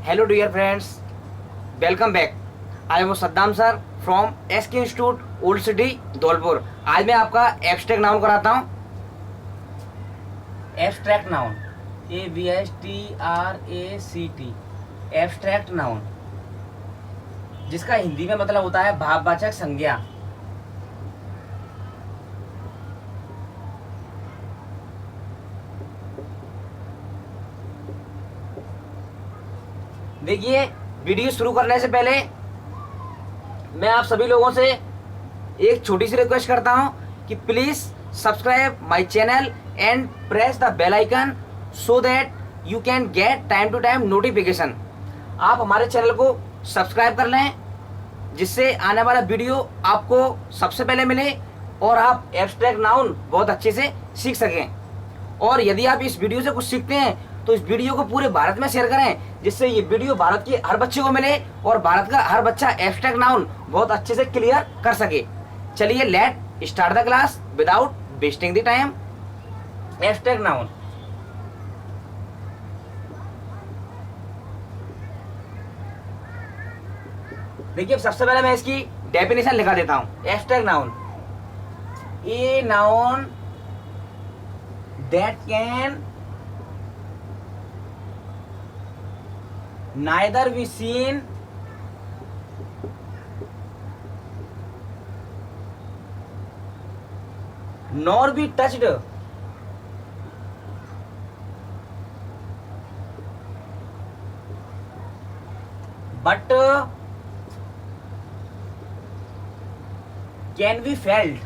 Hello dear friends, welcome back. I am Saddam sir from SK Institute old city Dholpur. आज मैं आपका abstract noun कराता हूँ। Abstract noun ABSTRACT abstract noun, जिसका हिंदी में मतलब होता है भाववाचक संज्ञा। देखिए, वीडियो शुरू करने से पहले मैं आप सभी लोगों से एक छोटी सी रिक्वेस्ट करता हूं कि please subscribe my channel and press the bell icon so that you can get time to time notification. आप हमारे चैनल को सब्सक्राइब कर लें, जिससे आने वाला वीडियो आपको सबसे पहले मिले और आप एब्स्ट्रैक्ट नाउन बहुत अच्छे से सीख सकें। और यदि आप इस वीडियो से कुछ सीखते हैं तो इस वीडियो को पूरे भारत में शेयर करें, जिससे ये वीडियो भारत के हर बच्चे को मिले और भारत का हर बच्चा एब्स्ट्रैक्ट नाउन बहुत अच्छे से क्लियर कर सके। चलिए let start the class without wasting the time. Abstract noun, देखिए सबसे पहले मैं इसकी डेफिनेशन लिखा देता हूं। Abstract noun, a noun that can neither be seen nor be touched but can be felt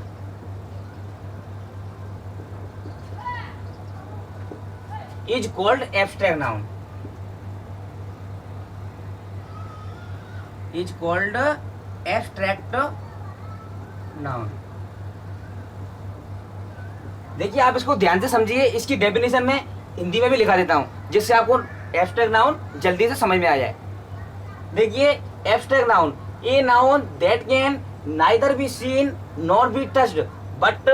is called abstract noun. Is called abstract noun. देखिए, आप इसको ध्यान से समझिए। इसकी डेफिनेशन में हिंदी में भी लिखा देता हूं, जिससे आपको एब्स्ट्रैक्ट नाउन जल्दी से समझ में आ जाए। देखिए, abstract noun, a noun that can neither be seen nor be touched but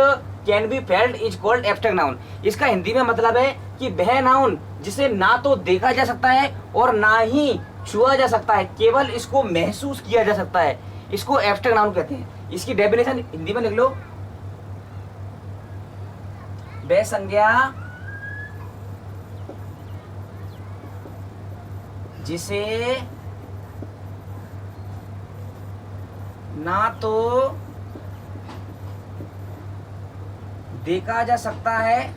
can be felt is called abstract noun. इसका हिंदी में मतलब है कि वह नाउन जिसे ना तो देखा जा सकता है और ना ही छुआ जा सकता है, केवल इसको महसूस किया जा सकता है, इसको एब्स्ट्रैक्ट नाउन कहते हैं। इसकी डेफिनेशन हिंदी में लिख लो। वह संज्ञा जिसे ना तो देखा जा सकता है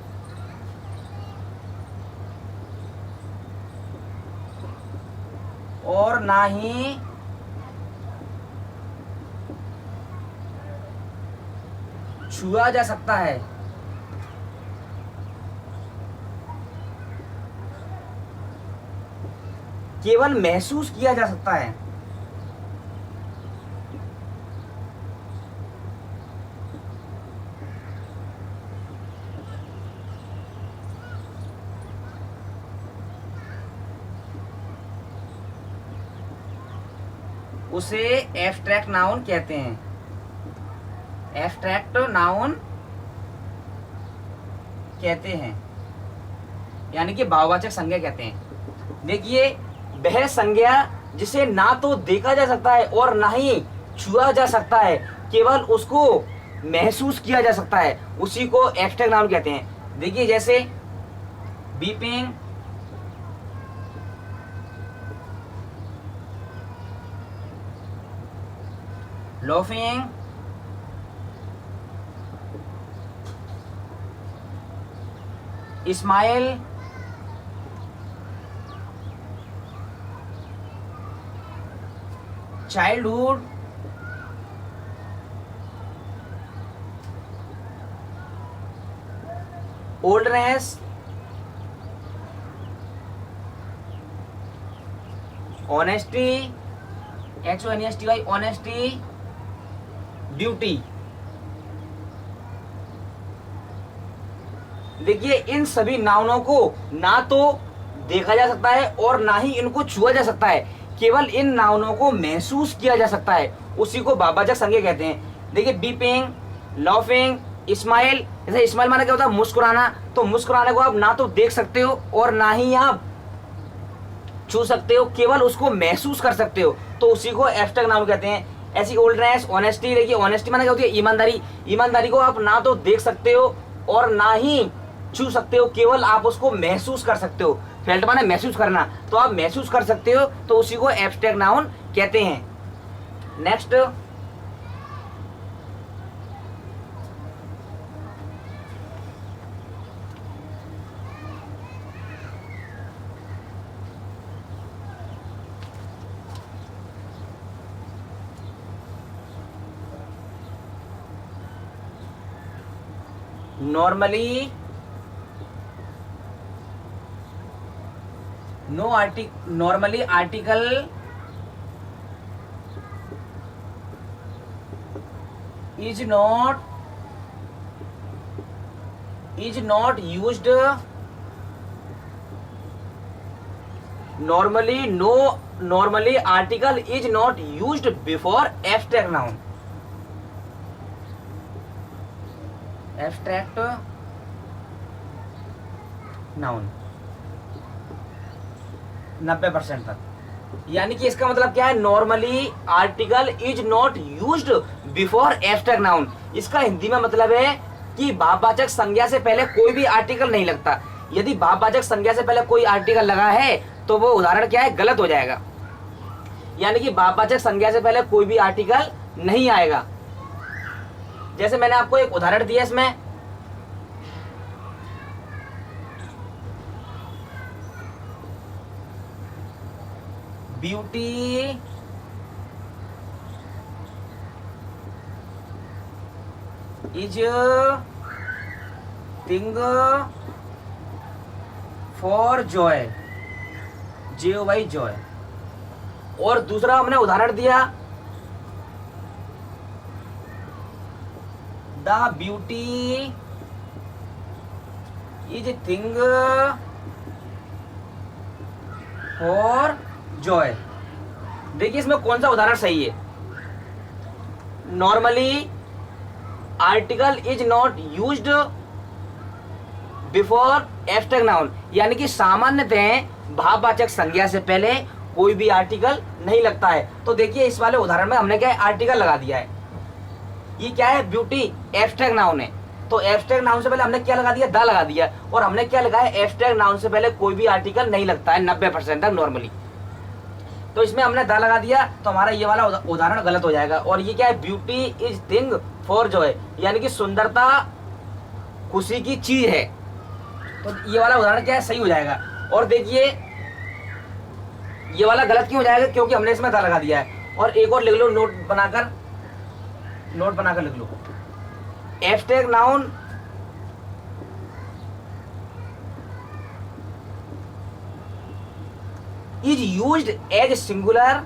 और ना ही छुआ जा सकता है, केवल महसूस किया जा सकता है। उसे एब्स्ट्रैक्ट नाउन कहते हैं। एब्स्ट्रैक्ट नाउन कहते हैं, यानी कि भाववाचक संज्ञा कहते हैं। देखिए, वह संज्ञा जिसे ना तो देखा जा सकता है और ना ही छुआ जा सकता है, केवल उसको महसूस किया जा सकता है, उसी को एब्स्ट्रैक्ट नाउन कहते हैं। देखिए, जैसे beeping, laughing, smile, childhood, oldness, honesty, HONESTY, honesty, duty. देखिए, इन सभी नाउनों को ना तो देखा जा सकता है और ना ही इनको छुआ जा सकता है, केवल इन नाउनों को महसूस किया जा सकता है, उसी को भाववाचक संज्ञा कहते हैं। देखिए, बीपिंग, लाफिंग, स्माइल, जैसे स्माइल माना क्या होता है? मुस्कुराना। तो मुस्कुराने को आप ना तो देख सकते हो और ना ही आप छू सकते हो, केवल उसको महसूस कर सकते हो, तो उसी को एब्स्ट्रैक्ट नाउन कहते हैं। ऐसी ओल्डनेस, ऑनेस्टी, देखिए ऑनेस्टी माने क्या होती है, ईमानदारी। ईमानदारी को आप ना तो देख सकते हो और ना ही छू सकते हो, केवल आप उसको महसूस कर सकते हो। फेल्ट माने महसूस करना, तो आप महसूस कर सकते हो, तो उसी को एब्स्ट्रैक्ट नाउन कहते हैं। Next, normally normally article is not used, normally article is not used before abstract noun, abstract noun 90% तक। यानी कि इसका मतलब क्या है, normally article is not used before abstract noun. इसका हिंदी में मतलब है कि भाववाचक संज्ञा से पहले कोई भी आर्टिकल नहीं लगता। यदि भाववाचक संज्ञा से पहले कोई आर्टिकल लगा है तो वो उदाहरण क्या है, गलत हो जाएगा। यानी कि भाववाचक संज्ञा से पहले कोई भी आर्टिकल नहीं आएगा। जैसे मैंने आपको एक उदाहरण दिया इसमें, beauty is thing for Joy, JOY Joy. और दूसरा हमने उदाहरण दिया, the beauty is thing for Joy. देखिए इसमें कौन सा उदाहरण सही है, normally article is not used before abstract noun, यानी कि सामान्यतः भाववाचक संज्ञा से पहले कोई भी आर्टिकल नहीं लगता है। तो देखिए इस वाले उदाहरण में हमने क्या है, आर्टिकल लगा दिया है। ये क्या है, ब्यूटी एब्स्ट्रैक्ट नाउन है, तो एब्स्ट्रैक्ट नाउन से पहले हमने क्या लगा दिया, द लगा दिया। और हमने क्या लगाया, एब्स्ट्रैक्ट नाउन से पहले कोई भी आर्टिकल नहीं लगता है 90% तक नॉर्मली। तो इसमें हमने द लगा दिया, तो हमारा ये वाला उदाहरण गलत हो जाएगा। और ये क्या है, beauty is thing for Joy, यानी कि सुंदरता खुशी की चीज है। तो ये वाला उदाहरण क्या है, सही हो जाएगा। और देखिए ये वाला गलत क्यों हो जाएगा, क्योंकि हमने इसमें द लगा दिया है। और एक और लिख लो, नोट बनाकर लिख लो, abstract noun is used as singular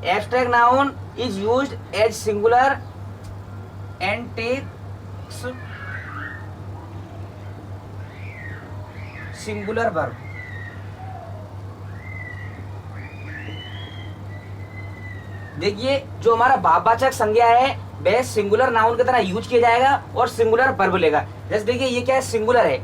abstract noun is used as singular and takes singular verb। देखिए जो हमारा भाववाचक संज्ञा है वह सिंगुलर नाउन की तरह यूज किया जाएगा और सिंगुलर वर्ब लेगा। जैसे देखिए ये क्या है, सिंगुलर है,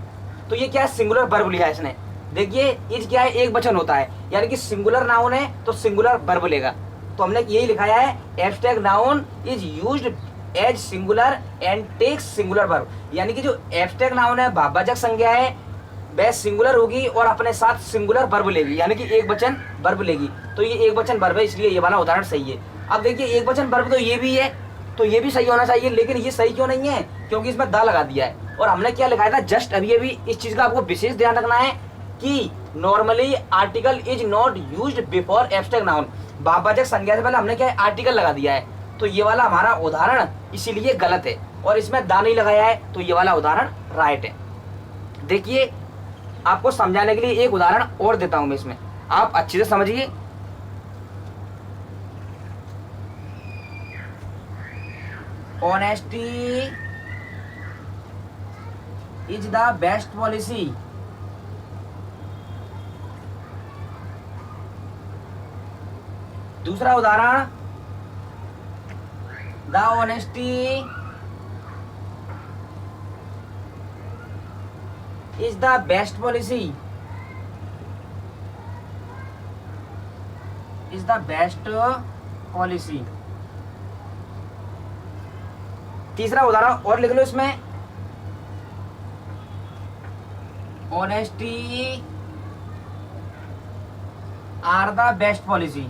तो ये क्या है, सिंगुलर वर्ब लिया है इसने। देखिए इज क्या है, एक वचन होता है, यानी कि सिंगुलर नाउन है तो सिंगुलर वर्ब लेगा। तो हमने यही लिखाया है, abstract noun is used as singular and takes singular verb. यानी कि जो एब्स्ट्रैक्ट नाउन है, भाववाचक संज्ञा है, वह सिंगुलर होगी और अपने साथ सिंगुलर वर्ब लेगी, यानी कि एक वचन वर्ब लेगी। तो ये एक वचन वर्ब है, इसलिए ये वाला उदाहरण सही है। अब देखिए एक वचन वर्ब तो ये भी है, तो ये भी सही होना चाहिए, लेकिन ये सही क्यों नहीं है, क्योंकि इसमें द लगा दिया है। और हमने क्या लिखाया था, जस्ट अभी इस चीज का आपको विशेष ध्यान रखना है कि normally article is not used before abstract noun. भाववाचक संज्ञा से पहले हमने क्या है, आर्टिकल लगा दिया है, तो ये वाला हमारा उदाहरण इसीलिए गलत है। और इसमें द नहीं लगाया है, तो ये वाला उदाहरण राइट है। देखिए आपको समझाने के लिए एक उदाहरण और देता हूं मैं इसमें, आप अच्छे से समझिए। Honesty is the best policy. दूसरा उदाहरण, the honesty is the best policy, is the best policy. तीसरा उदाहरण और लिख लो इसमें, honesty are the best policy.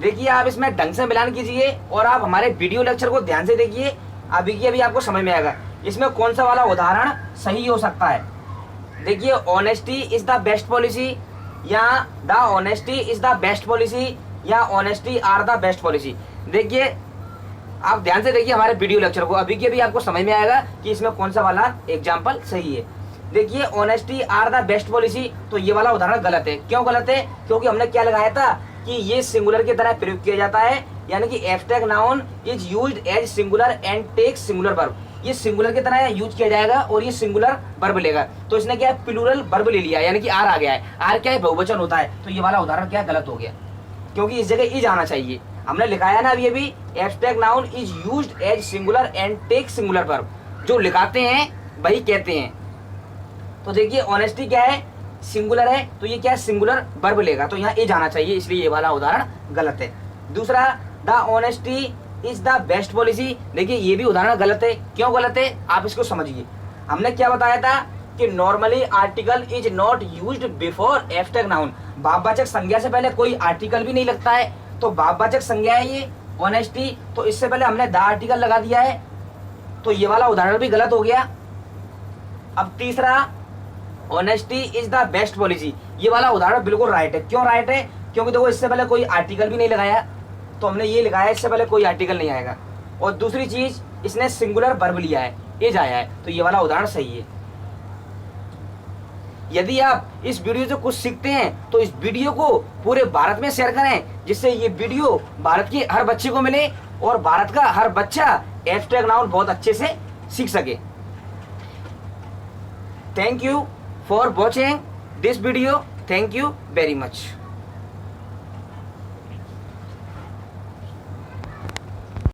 देखिए आप इसमें ढंग से मिलान कीजिए और आप हमारे वीडियो लेक्चर को ध्यान से देखिए, अभी की अभी आपको समझ में आएगा इसमें कौन सा वाला उदाहरण सही हो सकता है। देखिए honesty is the best policy, या the honesty is the best policy, या honesty are the best policy. देखिए आप ध्यान से देखिए हमारे वीडियो लेक्चर को, अभी के भी आपको समझ में आएगा कि इसमें कौन सा वाला एग्जाम्पल सही है। देखिए honesty are the best policy, तो ये वाला उदाहरण गलत है। क्यों गलत है? क्योंकि हमने क्या लगाया था कि ये सिंगुलर की तरह प्रयोग किया जाता है, यानी कि abstract noun is used as singular and takes singular verb. ये सिंगुलर की तरह यूज किया जाएगा और ये सिंगुलर वर्ब लेगा। तो इसने क्या है, प्लूरल वर्ब ले लिया, यानी कि आर आ गया है। आर क्या है, बहुवचन होता है। तो ये वाला उदाहरण क्या गलत हो गया, क्योंकि इस जगह इज आना चाहिए। हमने लिखाया ना अभी abstract noun is used as singular and takes singular verb, जो लिखाते हैं वही कहते हैं। तो देखिए ऑनेस्टी क्या है, सिंगुलर है, तो ये क्या है, सिंगुलर वर्ब लेगा, तो यहाँ इज आना चाहिए, इसलिए ये वाला उदाहरण गलत है। दूसरा, the honesty is the best policy. देखिए ये भी उदाहरण गलत है। क्यों गलत है, आप इसको समझिए। हमने क्या बताया था कि normally article is not used before abstract noun. भाववाचक संज्ञा से पहले कोई आर्टिकल भी नहीं लगता है, तो भाववाचक संज्ञा है ये ऑनेस्टी, तो इससे पहले हमने द आर्टिकल लगा दिया है, तो ये वाला उदाहरण भी गलत हो गया। अब तीसरा, honesty is the best policy, ये वाला उदाहरण बिल्कुल राइट है। क्यों राइट है? क्योंकि देखो इससे पहले कोई आर्टिकल भी नहीं लगाया, तो हमने ये लगाया, इससे पहले कोई आर्टिकल नहीं आएगा। और दूसरी चीज, इसने सिंगुलर वर्ब लिया है, इज आया है, तो ये वाला उदाहरण सही है। यदि आप इस वीडियो से कुछ सीखते हैं तो इस वीडियो को पूरे भारत में शेयर करें, जिससे ये वीडियो भारत के हर बच्चे को मिले और भारत का हर बच्चा एब्स्ट्रैक्ट नाउन बहुत अच्छे से सीख सके। Thank you for watching this video. Thank you very much.